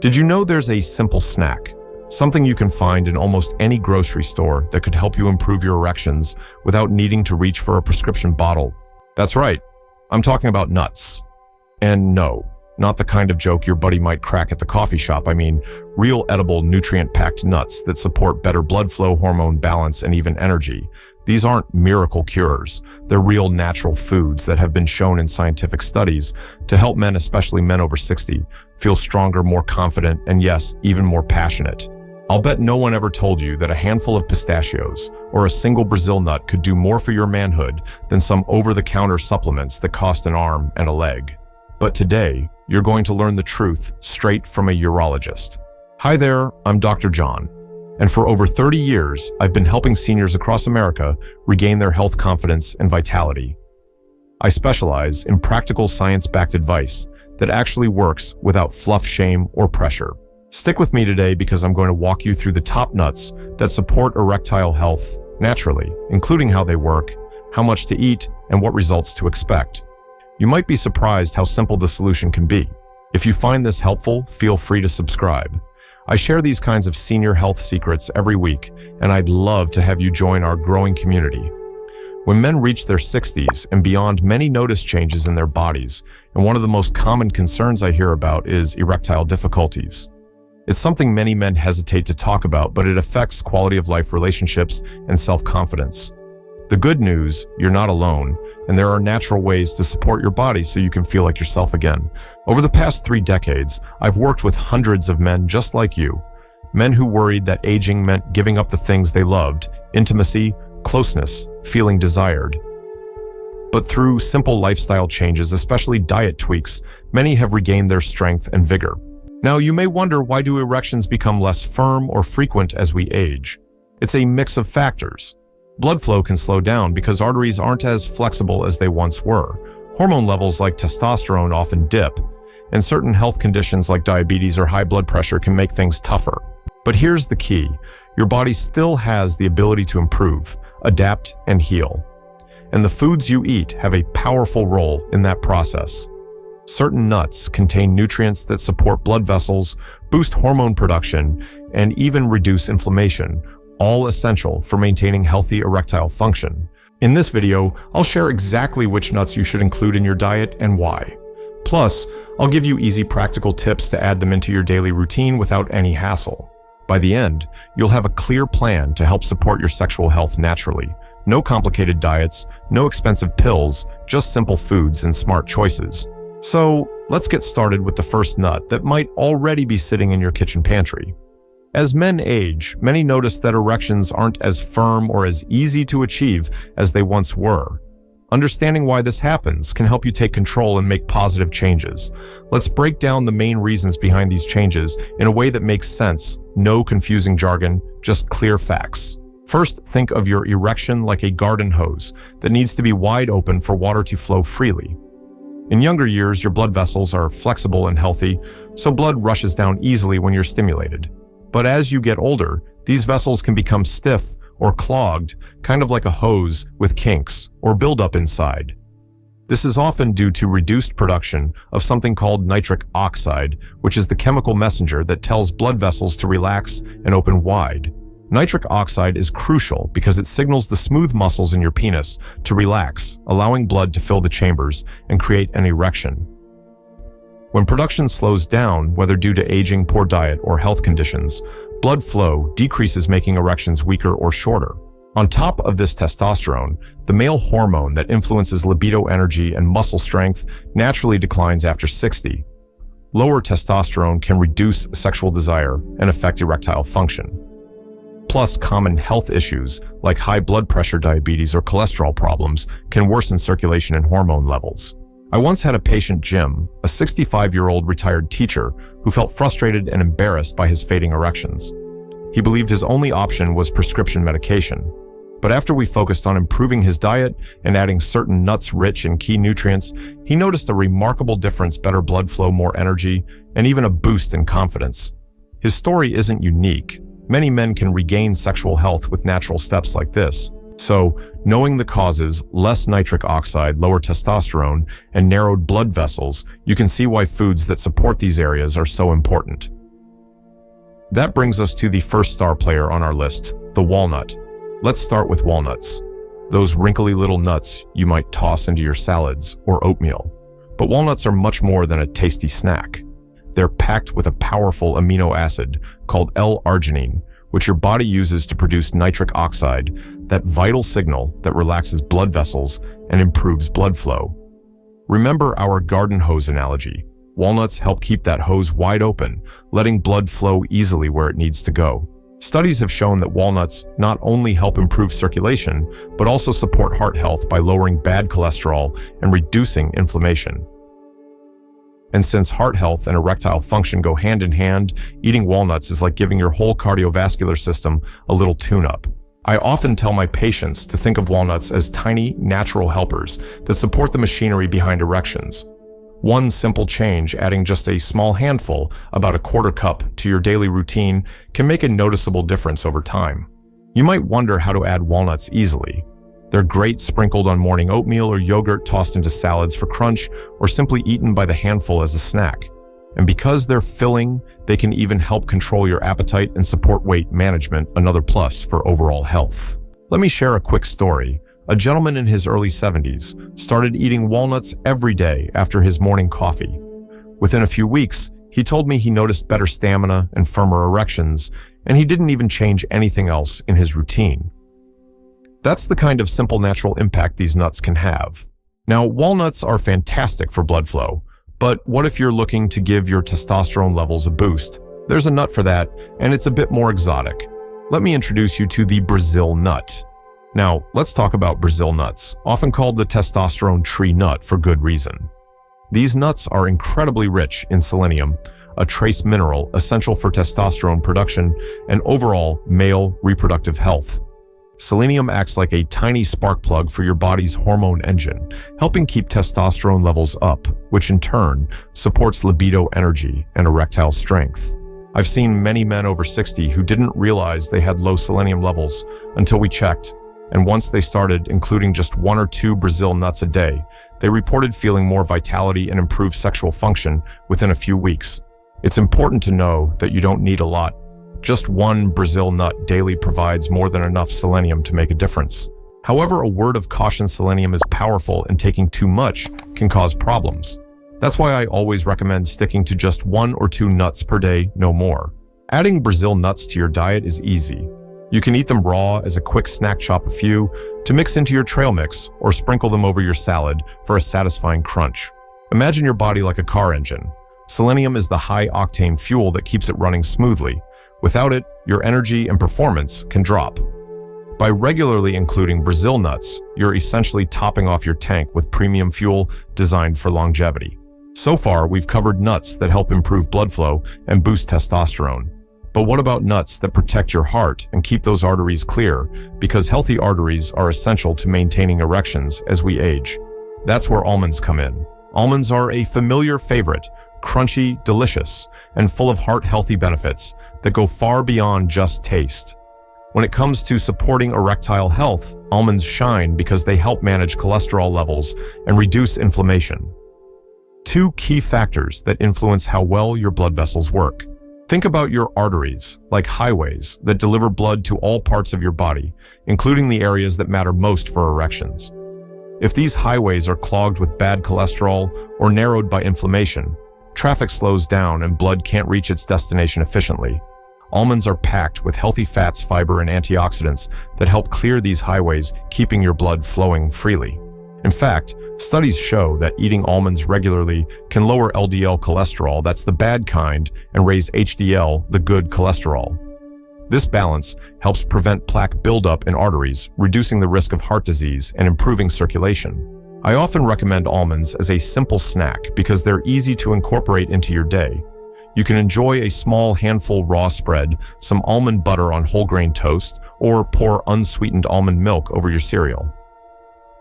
Did you know there's a simple snack, something you can find in almost any grocery store that could help you improve your erections without needing to reach for a prescription bottle? That's right, I'm talking about nuts. And no, not the kind of joke your buddy might crack at the coffee shop. I mean, real edible, nutrient-packed nuts that support better blood flow, hormone balance, and even energy. These aren't miracle cures. They're real natural foods that have been shown in scientific studies to help men, especially men over 60, feel stronger, more confident, and yes, even more passionate. I'll bet no one ever told you that a handful of pistachios or a single Brazil nut could do more for your manhood than some over-the-counter supplements that cost an arm and a leg. But today, you're going to learn the truth straight from a urologist. Hi there, I'm Dr. John. And for over 30 years, I've been helping seniors across America regain their health confidence and vitality. I specialize in practical science-backed advice that actually works without fluff, shame, or pressure. Stick with me today because I'm going to walk you through the top nuts that support erectile health naturally, including how they work, how much to eat, and what results to expect. You might be surprised how simple the solution can be. If you find this helpful, feel free to subscribe. I share these kinds of senior health secrets every week, and I'd love to have you join our growing community. When men reach their 60s and beyond, many notice changes in their bodies, and one of the most common concerns I hear about is erectile difficulties. It's something many men hesitate to talk about, but it affects quality of life, relationships, and self-confidence. The good news, you're not alone, and there are natural ways to support your body so you can feel like yourself again. Over the past 3 decades, I've worked with hundreds of men just like you. Men who worried that aging meant giving up the things they loved, intimacy, closeness, feeling desired. But through simple lifestyle changes, especially diet tweaks, many have regained their strength and vigor. Now, you may wonder, why do erections become less firm or frequent as we age? It's a mix of factors. Blood flow can slow down because arteries aren't as flexible as they once were. Hormone levels like testosterone often dip, and certain health conditions like diabetes or high blood pressure can make things tougher. But here's the key. Your body still has the ability to improve, adapt, and heal. And the foods you eat have a powerful role in that process. Certain nuts contain nutrients that support blood vessels, boost hormone production, and even reduce inflammation, all essential for maintaining healthy erectile function. In this video, I'll share exactly which nuts you should include in your diet and why. Plus, I'll give you easy practical tips to add them into your daily routine without any hassle. By the end, you'll have a clear plan to help support your sexual health naturally. No complicated diets, no expensive pills, just simple foods and smart choices. So, let's get started with the first nut that might already be sitting in your kitchen pantry. As men age, many notice that erections aren't as firm or as easy to achieve as they once were. Understanding why this happens can help you take control and make positive changes. Let's break down the main reasons behind these changes in a way that makes sense. No confusing jargon, just clear facts. First, think of your erection like a garden hose that needs to be wide open for water to flow freely. In younger years, your blood vessels are flexible and healthy, so blood rushes down easily when you're stimulated. But as you get older, these vessels can become stiff or clogged, kind of like a hose with kinks or buildup inside. This is often due to reduced production of something called nitric oxide, which is the chemical messenger that tells blood vessels to relax and open wide. Nitric oxide is crucial because it signals the smooth muscles in your penis to relax, allowing blood to fill the chambers and create an erection. When production slows down, whether due to aging, poor diet, or health conditions, blood flow decreases, making erections weaker or shorter. On top of this, testosterone, the male hormone that influences libido, energy, and muscle strength, naturally declines after 60. Lower testosterone can reduce sexual desire and affect erectile function. Plus, common health issues like high blood pressure, diabetes, or cholesterol problems can worsen circulation and hormone levels. I once had a patient, Jim, a 65-year-old retired teacher who felt frustrated and embarrassed by his fading erections. He believed his only option was prescription medication. But after we focused on improving his diet and adding certain nuts rich in key nutrients, he noticed a remarkable difference: better blood flow, more energy, and even a boost in confidence. His story isn't unique. Many men can regain sexual health with natural steps like this. So, knowing the causes, less nitric oxide, lower testosterone, and narrowed blood vessels, you can see why foods that support these areas are so important. That brings us to the first star player on our list, the walnut. Let's start with walnuts. Those wrinkly little nuts you might toss into your salads or oatmeal. But walnuts are much more than a tasty snack. They're packed with a powerful amino acid called L-arginine, which your body uses to produce nitric oxide, that vital signal that relaxes blood vessels and improves blood flow. Remember our garden hose analogy. Walnuts help keep that hose wide open, letting blood flow easily where it needs to go. Studies have shown that walnuts not only help improve circulation, but also support heart health by lowering bad cholesterol and reducing inflammation. And since heart health and erectile function go hand in hand, eating walnuts is like giving your whole cardiovascular system a little tune-up. I often tell my patients to think of walnuts as tiny, natural helpers that support the machinery behind erections. One simple change, adding just a small handful, about a quarter cup, to your daily routine can make a noticeable difference over time. You might wonder how to add walnuts easily. They're great sprinkled on morning oatmeal or yogurt, tossed into salads for crunch, or simply eaten by the handful as a snack. And because they're filling, they can even help control your appetite and support weight management, another plus for overall health. Let me share a quick story. A gentleman in his early 70s started eating walnuts every day after his morning coffee. Within a few weeks, he told me he noticed better stamina and firmer erections, and he didn't even change anything else in his routine. That's the kind of simple natural impact these nuts can have. Now, walnuts are fantastic for blood flow, but what if you're looking to give your testosterone levels a boost? There's a nut for that, and it's a bit more exotic. Let me introduce you to the Brazil nut. Now, let's talk about Brazil nuts, often called the testosterone tree nut for good reason. These nuts are incredibly rich in selenium, a trace mineral essential for testosterone production and overall male reproductive health. Selenium acts like a tiny spark plug for your body's hormone engine, helping keep testosterone levels up, which in turn supports libido energy and erectile strength. I've seen many men over 60 who didn't realize they had low selenium levels until we checked, and once they started including just 1 or 2 Brazil nuts a day, they reported feeling more vitality and improved sexual function within a few weeks. It's important to know that you don't need a lot. Just 1 Brazil nut daily provides more than enough selenium to make a difference. However, a word of caution: selenium is powerful and taking too much can cause problems. That's why I always recommend sticking to just 1 or 2 nuts per day, no more. Adding Brazil nuts to your diet is easy. You can eat them raw as a quick snack, chop a few to mix into your trail mix, or sprinkle them over your salad for a satisfying crunch. Imagine your body like a car engine. Selenium is the high-octane fuel that keeps it running smoothly. Without it, your energy and performance can drop. By regularly including Brazil nuts, you're essentially topping off your tank with premium fuel designed for longevity. So far, we've covered nuts that help improve blood flow and boost testosterone. But what about nuts that protect your heart and keep those arteries clear? Because healthy arteries are essential to maintaining erections as we age. That's where almonds come in. Almonds are a familiar favorite, crunchy, delicious, and full of heart-healthy benefits that go far beyond just taste. When it comes to supporting erectile health, almonds shine because they help manage cholesterol levels and reduce inflammation. 2 key factors that influence how well your blood vessels work. Think about your arteries, like highways that deliver blood to all parts of your body, including the areas that matter most for erections. If these highways are clogged with bad cholesterol or narrowed by inflammation, traffic slows down and blood can't reach its destination efficiently. Almonds are packed with healthy fats, fiber, and antioxidants that help clear these highways, keeping your blood flowing freely. In fact, studies show that eating almonds regularly can lower LDL cholesterol, that's the bad kind, and raise HDL, the good cholesterol. This balance helps prevent plaque buildup in arteries, reducing the risk of heart disease and improving circulation. I often recommend almonds as a simple snack because they're easy to incorporate into your day. You can enjoy a small handful raw spread, some almond butter on whole grain toast, or pour unsweetened almond milk over your cereal.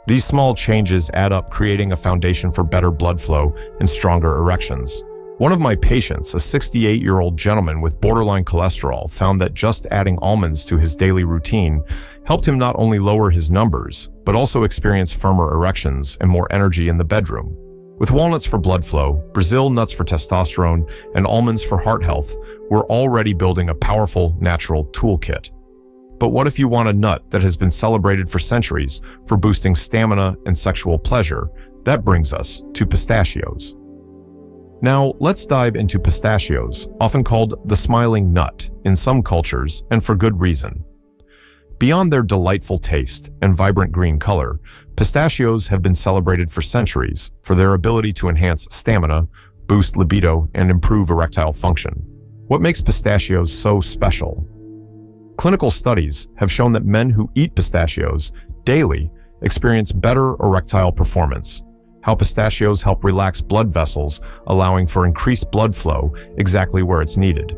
These small changes add up, creating a foundation for better blood flow and stronger erections. One of my patients, a 68-year-old gentleman with borderline cholesterol, found that just adding almonds to his daily routine helped him not only lower his numbers, but also experience firmer erections and more energy in the bedroom. With walnuts for blood flow, Brazil nuts for testosterone, and almonds for heart health, we're already building a powerful, natural toolkit. But what if you want a nut that has been celebrated for centuries for boosting stamina and sexual pleasure? That brings us to pistachios. Now, let's dive into pistachios, often called the smiling nut in some cultures, and for good reason. Beyond their delightful taste and vibrant green color, pistachios have been celebrated for centuries for their ability to enhance stamina, boost libido, and improve erectile function. What makes pistachios so special? Clinical studies have shown that men who eat pistachios daily experience better erectile performance. How pistachios help relax blood vessels, allowing for increased blood flow exactly where it's needed.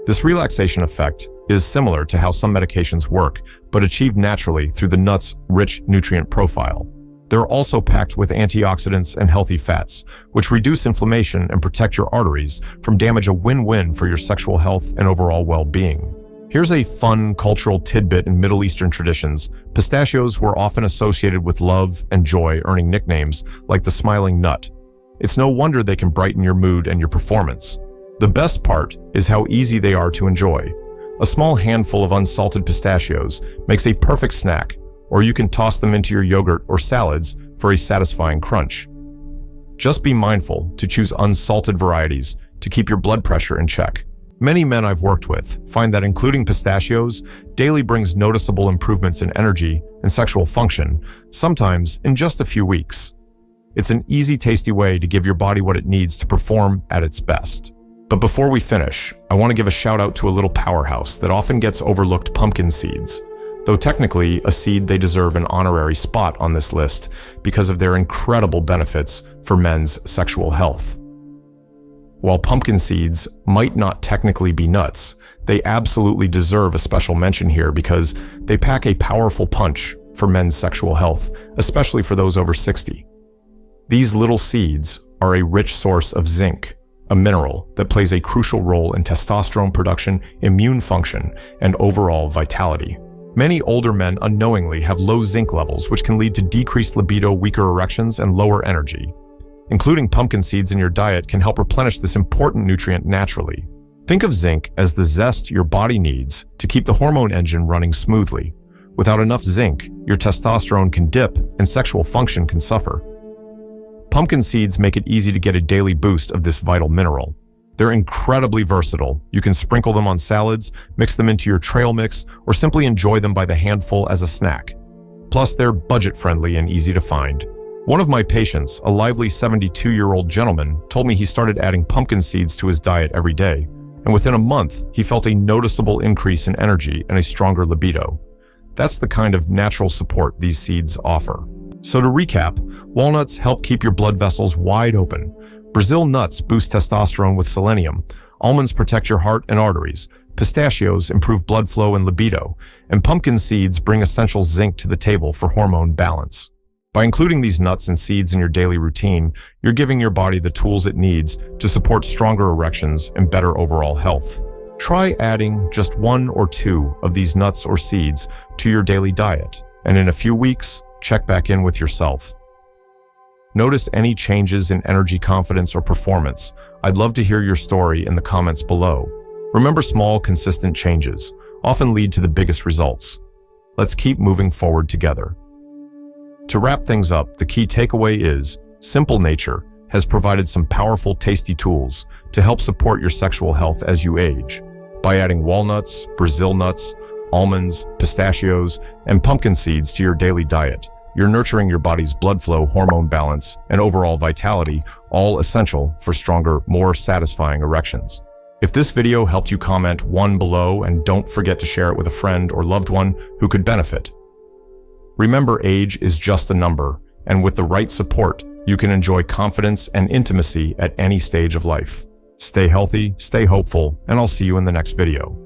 This relaxation effect is similar to how some medications work, but achieved naturally through the nut's rich nutrient profile. They're also packed with antioxidants and healthy fats, which reduce inflammation and protect your arteries from damage, a win-win for your sexual health and overall well-being. Here's a fun cultural tidbit in Middle Eastern traditions. Pistachios were often associated with love and joy, earning nicknames like the smiling nut. It's no wonder they can brighten your mood and your performance. The best part is how easy they are to enjoy. A small handful of unsalted pistachios makes a perfect snack, or you can toss them into your yogurt or salads for a satisfying crunch. Just be mindful to choose unsalted varieties to keep your blood pressure in check. Many men I've worked with find that including pistachios daily brings noticeable improvements in energy and sexual function, sometimes in just a few weeks. It's an easy, tasty way to give your body what it needs to perform at its best. But before we finish, I want to give a shout out to a little powerhouse that often gets overlooked: pumpkin seeds. Though technically a seed, they deserve an honorary spot on this list because of their incredible benefits for men's sexual health. While pumpkin seeds might not technically be nuts, they absolutely deserve a special mention here because they pack a powerful punch for men's sexual health, especially for those over 60. These little seeds are a rich source of zinc, a mineral that plays a crucial role in testosterone production, immune function, and overall vitality. Many older men unknowingly have low zinc levels, which can lead to decreased libido, weaker erections, and lower energy. Including pumpkin seeds in your diet can help replenish this important nutrient naturally. Think of zinc as the zest your body needs to keep the hormone engine running smoothly. Without enough zinc, your testosterone can dip and sexual function can suffer. Pumpkin seeds make it easy to get a daily boost of this vital mineral. They're incredibly versatile. You can sprinkle them on salads, mix them into your trail mix, or simply enjoy them by the handful as a snack. Plus, they're budget-friendly and easy to find. One of my patients, a lively 72-year-old gentleman, told me he started adding pumpkin seeds to his diet every day, and within a month, he felt a noticeable increase in energy and a stronger libido. That's the kind of natural support these seeds offer. So to recap, walnuts help keep your blood vessels wide open. Brazil nuts boost testosterone with selenium. Almonds protect your heart and arteries. Pistachios improve blood flow and libido. And pumpkin seeds bring essential zinc to the table for hormone balance. By including these nuts and seeds in your daily routine, you're giving your body the tools it needs to support stronger erections and better overall health. Try adding just 1 or 2 of these nuts or seeds to your daily diet, and in a few weeks, check back in with yourself. Notice any changes in energy, confidence, or performance. I'd love to hear your story in the comments below. Remember, small, consistent changes often lead to the biggest results. Let's keep moving forward together. To wrap things up, the key takeaway is simple nature has provided some powerful, tasty tools to help support your sexual health as you age. By adding walnuts, Brazil nuts, almonds, pistachios, and pumpkin seeds to your daily diet, you're nurturing your body's blood flow, hormone balance, and overall vitality, all essential for stronger, more satisfying erections. If this video helped you, comment 1 below, and don't forget to share it with a friend or loved one who could benefit. Remember, age is just a number, and with the right support, you can enjoy confidence and intimacy at any stage of life. Stay healthy, stay hopeful, and I'll see you in the next video.